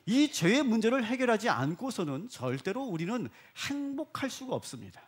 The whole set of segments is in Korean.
이 죄의 문제를 해결하지 않고서는 절대로 우리는 행복할 수가 없습니다.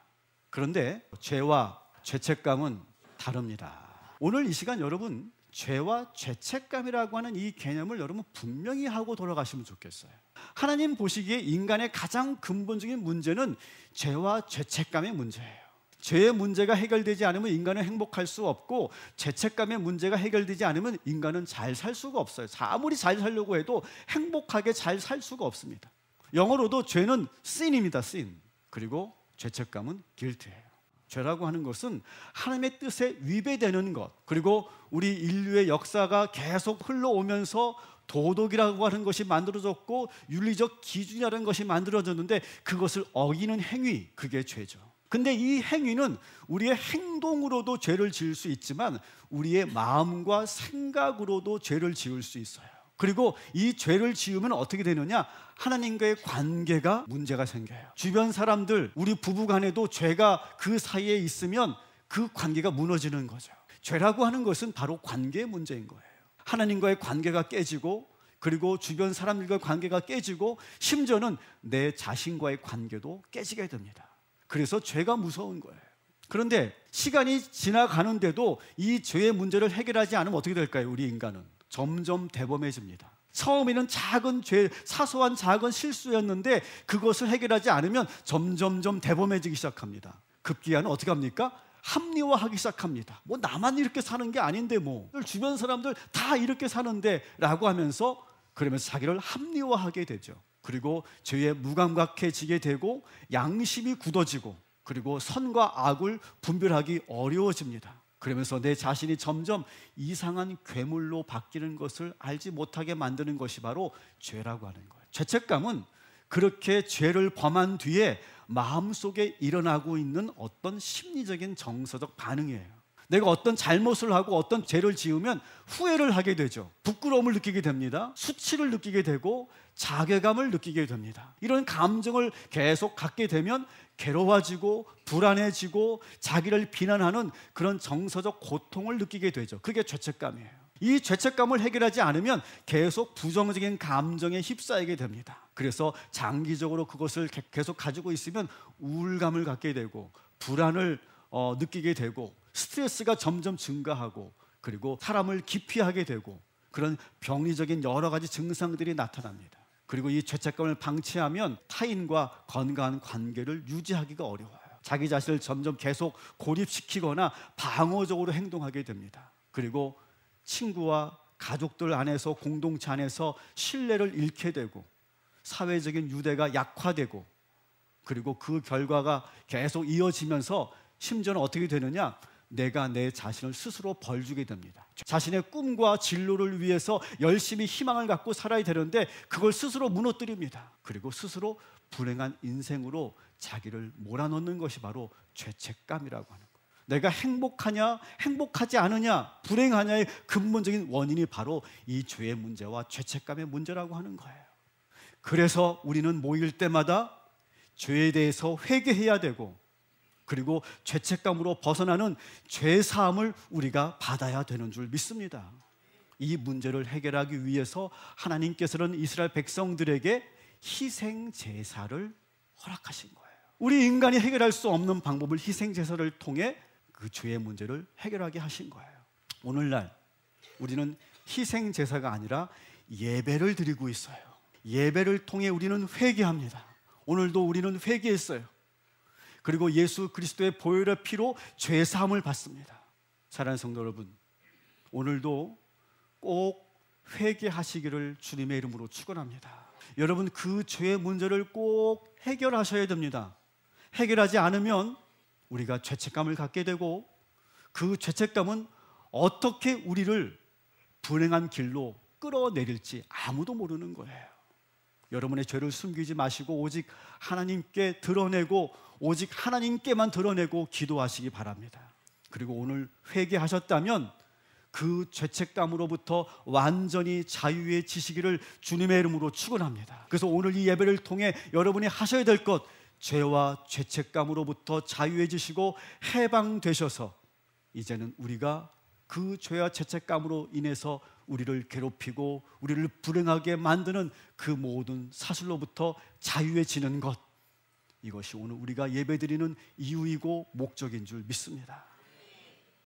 그런데 죄와 죄책감은 다릅니다. 오늘 이 시간 여러분, 죄와 죄책감이라고 하는 이 개념을 여러분 분명히 하고 돌아가시면 좋겠어요. 하나님 보시기에 인간의 가장 근본적인 문제는 죄와 죄책감의 문제예요. 죄의 문제가 해결되지 않으면 인간은 행복할 수 없고, 죄책감의 문제가 해결되지 않으면 인간은 잘 살 수가 없어요. 아무리 잘 살려고 해도 행복하게 잘 살 수가 없습니다. 영어로도 죄는 sin입니다. sin. 그리고 죄책감은 guilt예요. 죄라고 하는 것은 하나님의 뜻에 위배되는 것, 그리고 우리 인류의 역사가 계속 흘러오면서 도덕이라고 하는 것이 만들어졌고 윤리적 기준이라는 것이 만들어졌는데 그것을 어기는 행위, 그게 죄죠. 근데 이 행위는 우리의 행동으로도 죄를 지을 수 있지만 우리의 마음과 생각으로도 죄를 지을 수 있어요. 그리고 이 죄를 지으면 어떻게 되느냐? 하나님과의 관계가 문제가 생겨요. 주변 사람들, 우리 부부간에도 죄가 그 사이에 있으면 그 관계가 무너지는 거죠. 죄라고 하는 것은 바로 관계의 문제인 거예요. 하나님과의 관계가 깨지고, 그리고 주변 사람들과의 관계가 깨지고, 심지어는 내 자신과의 관계도 깨지게 됩니다. 그래서 죄가 무서운 거예요. 그런데 시간이 지나가는데도 이 죄의 문제를 해결하지 않으면 어떻게 될까요? 우리 인간은 점점 대범해집니다. 처음에는 작은 죄, 사소한 작은 실수였는데 그것을 해결하지 않으면 점점점 대범해지기 시작합니다. 급기야는 어떻게 합니까? 합리화하기 시작합니다. 뭐 나만 이렇게 사는 게 아닌데, 뭐 주변 사람들 다 이렇게 사는데 라고 하면서, 그러면서 자기를 합리화하게 되죠. 그리고 죄에 무감각해지게 되고 양심이 굳어지고, 그리고 선과 악을 분별하기 어려워집니다. 그러면서 내 자신이 점점 이상한 괴물로 바뀌는 것을 알지 못하게 만드는 것이 바로 죄라고 하는 거예요. 죄책감은 그렇게 죄를 범한 뒤에 마음속에 일어나고 있는 어떤 심리적인 정서적 반응이에요. 내가 어떤 잘못을 하고 어떤 죄를 지으면 후회를 하게 되죠. 부끄러움을 느끼게 됩니다. 수치를 느끼게 되고 자괴감을 느끼게 됩니다. 이런 감정을 계속 갖게 되면 괴로워지고 불안해지고 자기를 비난하는 그런 정서적 고통을 느끼게 되죠. 그게 죄책감이에요. 이 죄책감을 해결하지 않으면 계속 부정적인 감정에 휩싸이게 됩니다. 그래서 장기적으로 그것을 계속 가지고 있으면 우울감을 갖게 되고 불안을 느끼게 되고 스트레스가 점점 증가하고, 그리고 사람을 기피하게 되고, 그런 병리적인 여러 가지 증상들이 나타납니다. 그리고 이 죄책감을 방치하면 타인과 건강한 관계를 유지하기가 어려워요. 자기 자신을 점점 계속 고립시키거나 방어적으로 행동하게 됩니다. 그리고 친구와 가족들 안에서, 공동체 안에서 신뢰를 잃게 되고, 사회적인 유대가 약화되고, 그리고 그 결과가 계속 이어지면서 심지어는 어떻게 되느냐? 내가 내 자신을 스스로 벌주게 됩니다. 자신의 꿈과 진로를 위해서 열심히 희망을 갖고 살아야 되는데 그걸 스스로 무너뜨립니다. 그리고 스스로 불행한 인생으로 자기를 몰아넣는 것이 바로 죄책감이라고 하는 거예요. 내가 행복하냐, 행복하지 않으냐, 불행하냐의 근본적인 원인이 바로 이 죄의 문제와 죄책감의 문제라고 하는 거예요. 그래서 우리는 모일 때마다 죄에 대해서 회개해야 되고, 그리고 죄책감으로 벗어나는 죄사함을 우리가 받아야 되는 줄 믿습니다. 이 문제를 해결하기 위해서 하나님께서는 이스라엘 백성들에게 희생제사를 허락하신 거예요. 우리 인간이 해결할 수 없는 방법을 희생제사를 통해 그 죄의 문제를 해결하게 하신 거예요. 오늘날 우리는 희생제사가 아니라 예배를 드리고 있어요. 예배를 통해 우리는 회개합니다. 오늘도 우리는 회개했어요. 그리고 예수 그리스도의 보혈의 피로 죄사함을 받습니다. 사랑하는 성도 여러분, 오늘도 꼭 회개하시기를 주님의 이름으로 축원합니다. 여러분, 그 죄의 문제를 꼭 해결하셔야 됩니다. 해결하지 않으면 우리가 죄책감을 갖게 되고, 그 죄책감은 어떻게 우리를 불행한 길로 끌어내릴지 아무도 모르는 거예요. 여러분의 죄를 숨기지 마시고 오직 하나님께 드러내고, 오직 하나님께만 드러내고 기도하시기 바랍니다. 그리고 오늘 회개하셨다면 그 죄책감으로부터 완전히 자유해지시기를 주님의 이름으로 축원합니다. 그래서 오늘 이 예배를 통해 여러분이 하셔야 될 것, 죄와 죄책감으로부터 자유해지시고 해방되셔서 이제는 우리가 그 죄와 죄책감으로 인해서 우리를 괴롭히고 우리를 불행하게 만드는 그 모든 사슬로부터 자유해지는 것, 이것이 오늘 우리가 예배드리는 이유이고 목적인 줄 믿습니다.